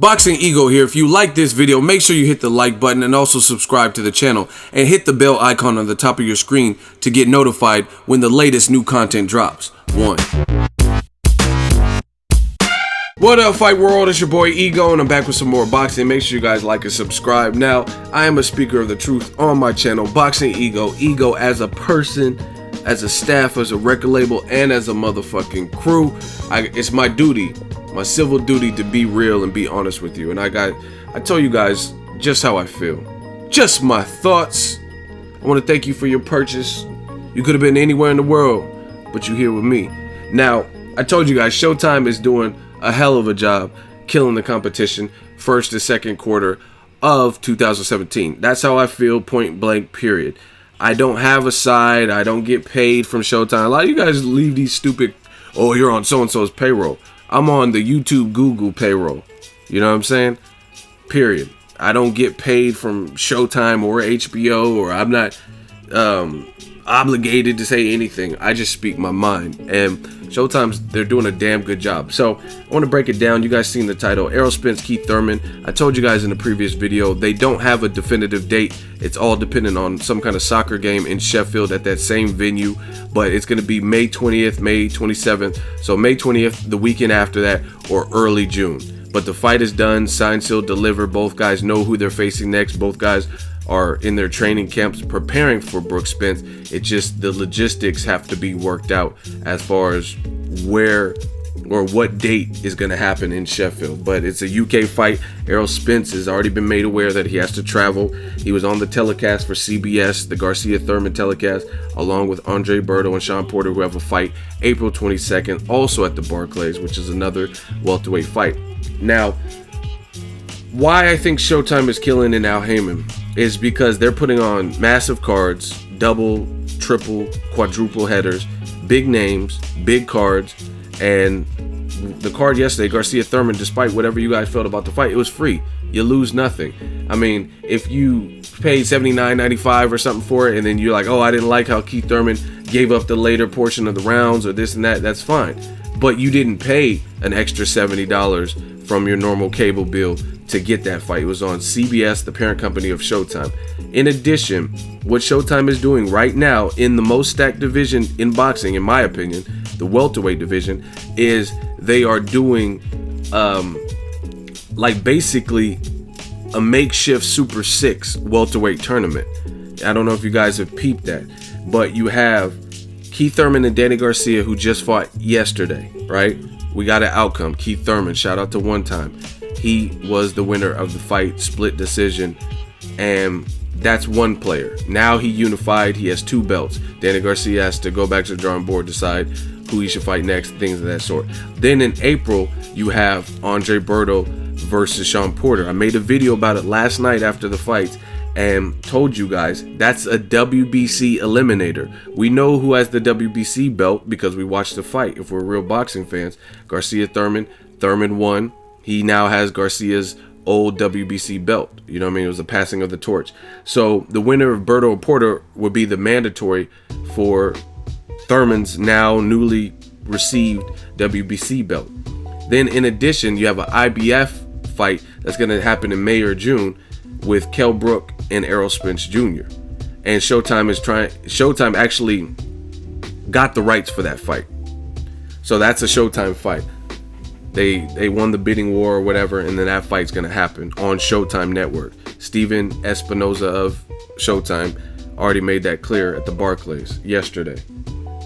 Boxing Ego here. If you like this video, make sure you hit the like button and also subscribe to the channel and hit the bell icon on the top of your screen to get notified when the latest new content drops. What up, Fight World? It's your boy Ego, and I'm back with some more boxing. Make sure you guys like and subscribe. Now, I am a speaker of the truth on my channel, Boxing Ego. Ego as a person, as a staff, as a record label, and as a motherfucking crew. It's my duty, my civil duty, to be real and be honest with you. And I tell you guys just how I feel, just my thoughts. I want to thank you for your purchase. You could have been anywhere in the world, but you're here with me. Now, I told you guys, Showtime is doing a hell of a job killing the competition first and second quarter of 2017. That's how I feel, point blank, period. I don't have a side. I don't get paid from Showtime. A lot of you guys leave these stupid, oh, you're on so-and-so's payroll. I'm on the YouTube Google payroll. You know what I'm saying? Period. I don't get paid from Showtime or HBO, or I'm not obligated to say anything. I just speak my mind, and Showtime's, they're doing a damn good job. So I want to break it down. You guys seen the title, Errol Spence, Keith Thurman. I told you guys in the previous video, they don't have a definitive date. It's all dependent on some kind of soccer game in Sheffield at that same venue, but it's going to be May 20th, May 27th. So May 20th, the weekend after that, or early June. But the fight is done, signed, sealed, delivered. Both guys know who they're facing next. Both guys are in their training camps preparing for Brook Spence. It's just the logistics have to be worked out as far as where or what date is going to happen in Sheffield. But it's a UK fight. Errol Spence has already been made aware that he has to travel. He was on the telecast for CBS, the Garcia Thurman telecast, along with Andre Berto and Sean Porter, who have a fight April 22nd, also at the Barclays, which is another welterweight fight. Now, why I think Showtime is killing in Al Heyman is because they're putting on massive cards, double, triple, quadruple headers, big names, big cards. And the card yesterday, Garcia Thurman, despite whatever you guys felt about the fight, it was free. You lose nothing. I mean, if you paid $79.95 or something for it, and then you're like, oh, I didn't like how Keith Thurman gave up the later portion of the rounds or this and that, that's fine. But you didn't pay an extra $70 from your normal cable bill to get that fight. It was on CBS, the parent company of Showtime. In addition, what Showtime is doing right now in the most stacked division in boxing, in my opinion, the welterweight division, is they are doing like basically a makeshift Super 6 welterweight tournament. I don't know if you guys have peeped that, but you have Keith Thurman and Danny Garcia, who just fought yesterday, right? We got an outcome. Keith Thurman, shout out to One Time. He was the winner of the fight, split decision, and that's one player. Now he unified. He has two belts. Danny Garcia has to go back to the drawing board, decide who he should fight next, things of that sort. Then in April, you have Andre Berto versus Sean Porter. I made a video about it last night after the fight and told you guys that's a WBC eliminator. We know who has the WBC belt because we watched the fight. If we're real boxing fans, Garcia Thurman won. He now has Garcia's old WBC belt. You know what I mean? It was a passing of the torch. So the winner of Berto and Porter would be the mandatory for Thurman's now newly received WBC belt. Then in addition, you have an IBF fight that's going to happen in May or June with Kell Brook and Errol Spence Jr. And Showtime actually got the rights for that fight. So that's a Showtime fight. They won the bidding war or whatever, and then that fight's gonna happen on Showtime Network. Steven Espinoza of Showtime already made that clear at the Barclays yesterday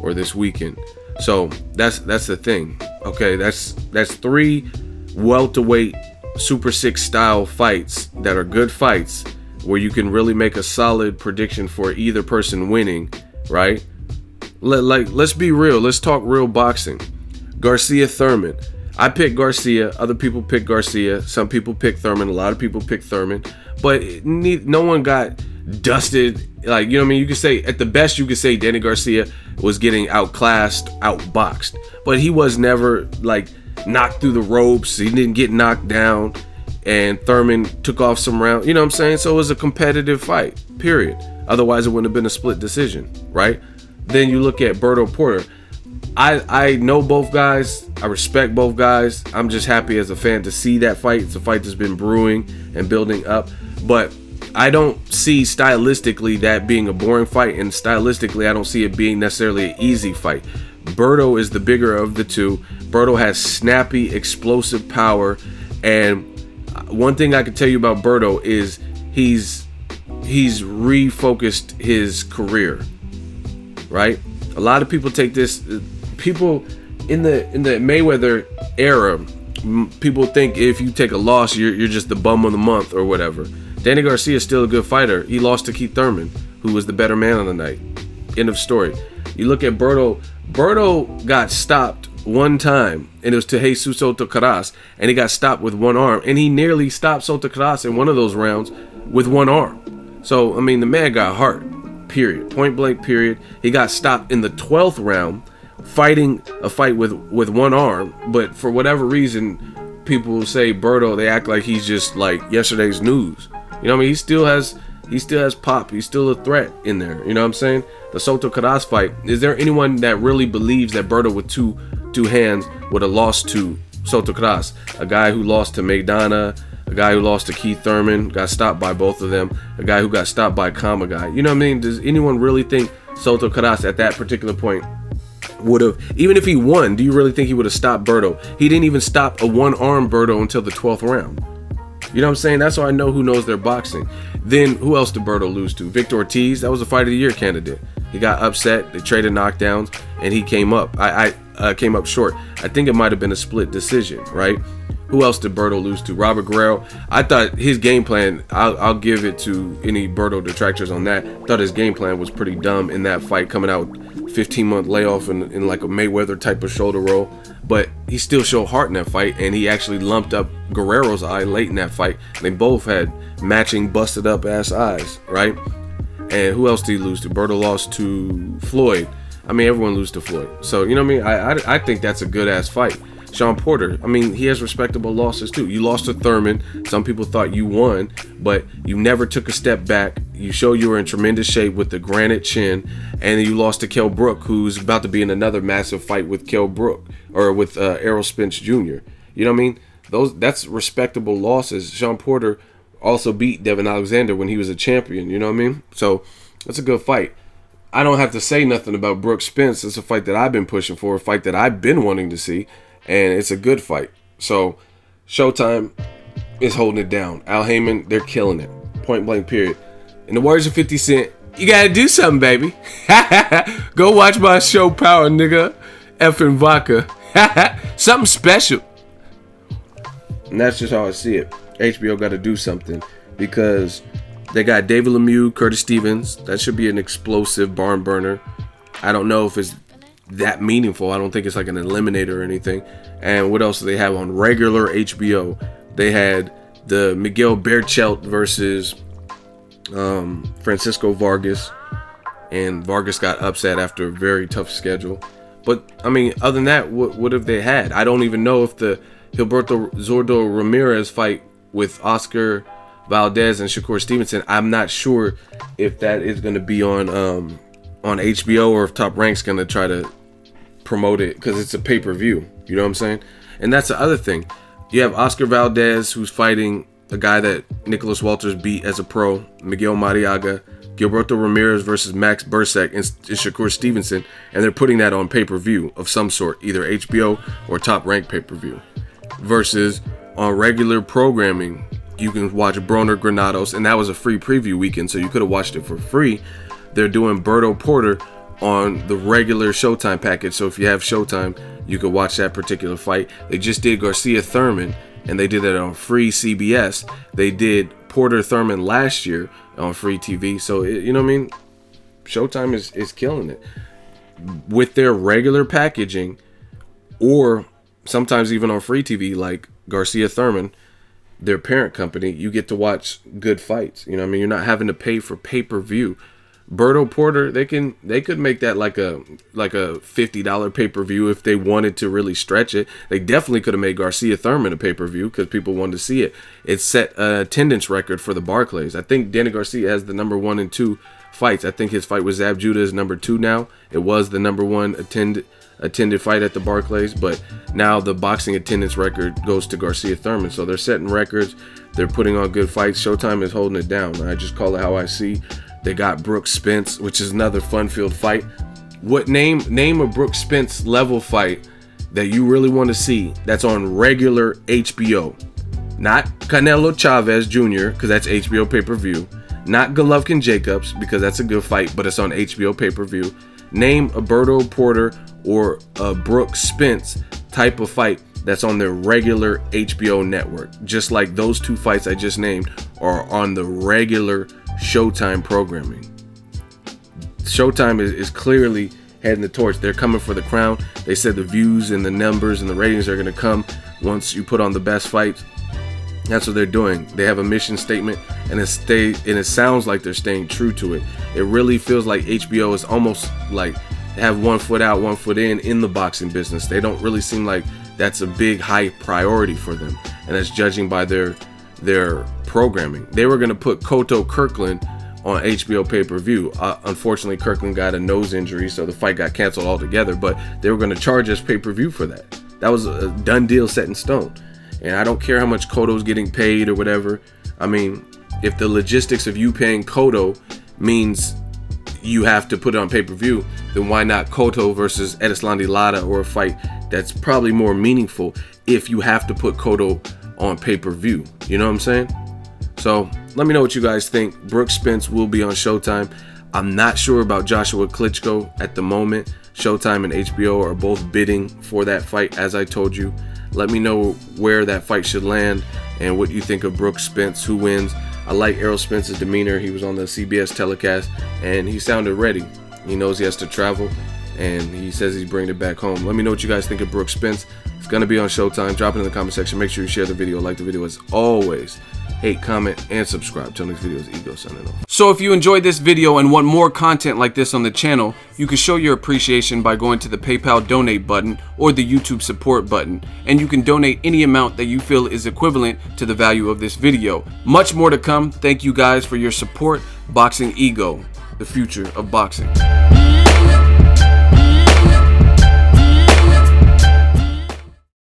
or this weekend. So that's the thing. Okay, that's three welterweight Super 6 style fights that are good fights where you can really make a solid prediction for either person winning, right? Let's be real. Let's talk real boxing. Garcia Thurman. I picked Garcia. Other people picked Garcia. Some people picked Thurman. A lot of people picked Thurman. But no one got dusted. Like, you know what I mean? You could say, at the best, you could say Danny Garcia was getting outclassed, outboxed. But he was never, like, knocked through the ropes. He didn't get knocked down. And Thurman took off some rounds. You know what I'm saying? So it was a competitive fight, period. Otherwise, it wouldn't have been a split decision, right? Then you look at Berto Porter. I know both guys. I respect both guys. I'm just happy as a fan to see that fight. It's a fight that's been brewing and building up. But I don't see stylistically that being a boring fight. And stylistically, I don't see it being necessarily an easy fight. Berto is the bigger of the two. Berto has snappy, explosive power. And one thing I can tell you about Berto is he's refocused his career, right? A lot of people take this, people in the Mayweather era, people think if you take a loss, you're just the bum of the month or whatever. Danny Garcia is still a good fighter. He lost to Keith Thurman, who was the better man on the night. End of story. You look at Berto got stopped one time, and it was to Jesus Soto Caras, and he got stopped with one arm, and he nearly stopped Soto Caras in one of those rounds with one arm. So, I mean, the man got heart, period. Point blank, period. He got stopped in the 12th round fighting a fight with one arm, but for whatever reason, people say Berto, they act like he's just like yesterday's news. You know what I mean? He still has pop. He's still a threat in there. You know what I'm saying? The Soto Caras fight. Is there anyone that really believes that Berto with two hands would have lost to Soto Caras? A guy who lost to Maidana, a guy who lost to Keith Thurman, got stopped by both of them, a guy who got stopped by Kama guy. You know what I mean? Does anyone really think Soto Caras at that particular point would have, even if he won, do you really think he would have stopped Berto? He didn't even stop a one-arm Berto until the 12th round. You know what I'm saying? That's how I know who knows their boxing. Then who else did Berto lose to? Victor Ortiz. That was a Fight of the Year candidate. He got upset. They traded knockdowns, and he came up. I came up short. I think it might have been a split decision, right? Who else did Berto lose to? Brook-Errol. I thought his game plan, I'll give it to any Berto detractors on that. I thought his game plan was pretty dumb in that fight, coming out 15-month layoff in like a Mayweather type of shoulder roll. But he still showed heart in that fight, and he actually lumped up Guerrero's eye late in that fight. They both had matching busted up ass eyes, right? And who else did he lose to? Berto lost to Floyd. I mean, everyone loses to Floyd. So, you know what I mean? I think that's a good ass fight. Sean Porter, I mean, he has respectable losses too. You lost to Thurman. Some people thought you won, but you never took a step back. You showed you were in tremendous shape with the granite chin, and you lost to Kell Brook, who's about to be in another massive fight with Kell Brook, or with Errol Spence Jr. You know what I mean? That's respectable losses. Sean Porter also beat Devin Alexander when he was a champion. You know what I mean? So that's a good fight. I don't have to say nothing about Brook Spence. It's a fight that I've been pushing for, a fight that I've been wanting to see. And it's a good fight. So Showtime is holding it down. Al Heyman, they're killing it. Point blank, period. In the words of 50 Cent, you gotta do something, baby. Go watch my show, Power, nigga. Effing vodka. Something special. And that's just how I see it. HBO got to do something, because they got David Lemieux, Curtis Stevens. That should be an explosive barn burner. I don't know if it's that meaningful. I don't think it's like an eliminator or anything. And what else do they have on regular HBO? They had the Miguel Berchelt versus Francisco Vargas, and Vargas got upset after a very tough schedule. But I mean, other than that, what have they had? I don't even know if the Gilberto Zordo Ramirez fight with Oscar Valdez and Shakur Stevenson, I'm not sure if that is going to be on HBO, or if Top Rank's going to try to promote it, because it's a pay-per-view. You know what I'm saying? And that's the other thing. You have Oscar Valdez, who's fighting a guy that Nicholas Walters beat as a pro, Miguel Mariaga. Gilberto Ramirez versus Max Bursek and Shakur Stevenson, and they're putting that on pay-per-view of some sort, either HBO or Top Rank pay-per-view. Versus on regular programming, you can watch Broner Granados, and that was a free preview weekend, so you could have watched it for free. They're doing Berto Porter on the regular Showtime package, so if you have Showtime, you could watch that particular fight. They just did Garcia Thurman, and they did that on free CBS. They did Porter Thurman last year on free TV. So you know what I mean? Showtime is killing it with their regular packaging, or sometimes even on free TV, like Garcia Thurman, their parent company. You get to watch good fights. You know what I mean? You're not having to pay for pay-per-view. Berto Porter, they could make that like a $50 pay-per-view if they wanted to really stretch it. They definitely could have made Garcia Thurman a pay-per-view because people wanted to see it. It set an attendance record for the Barclays. I think Danny Garcia has the number 1 and 2 fights. I think his fight with Zab Judah is number 2 now. It was the number 1 attended fight at the Barclays, but now the boxing attendance record goes to Garcia Thurman. So they're setting records. They're putting on good fights. Showtime is holding it down. I just call it how I see. They got Brook Spence, which is another fun-filled fight. What name a Brook Spence level fight that you really want to see that's on regular HBO? Not Canelo Chavez Jr., because that's HBO pay-per-view. Not Golovkin Jacobs, because that's a good fight, but it's on HBO pay-per-view. Name a Berto Porter or a Brook Spence type of fight that's on their regular HBO network. Just like those two fights I just named are on the regular Showtime programming. Showtime is clearly heading the torch. They're coming for the crown. They said the views and the numbers and the ratings are going to come once you put on the best fights. That's what they're doing. They have a mission statement, and it sounds like they're staying true to it. It really feels like HBO is almost like they have one foot out, one foot in the boxing business. They don't really seem like that's a big high priority for them, and that's judging by their programming. They were going to put Cotto Kirkland on HBO pay-per-view. Unfortunately, Kirkland got a nose injury, so the fight got canceled altogether, but they were going to charge us pay-per-view for that. That was a done deal, set in stone. And I don't care how much Cotto's getting paid or whatever. I mean, if the logistics of you paying Cotto means you have to put it on pay-per-view, then why not Cotto versus Erislandy Lara, or a fight that's probably more meaningful if you have to put Cotto on pay-per-view? You know what I'm saying? So let me know what you guys think. Brook Spence will be on Showtime. I'm not sure about Joshua Klitschko at the moment. Showtime and HBO are both bidding for that fight, as I told you. Let me know where that fight should land and what you think of Brook Spence, who wins. I like Errol Spence's demeanor. He was on the CBS telecast and he sounded ready. He knows he has to travel and he says he's bringing it back home. Let me know what you guys think of Brook Spence. It's going to be on Showtime. Drop it in the comment section. Make sure you share the video, like the video as always. Hate, comment, and subscribe. Till next video is Ego signing off. So if you enjoyed this video and want more content like this on the channel, you can show your appreciation by going to the PayPal donate button or the YouTube support button, and you can donate any amount that you feel is equivalent to the value of this video. Much more to come. Thank you guys for your support. Boxing Ego, the future of boxing.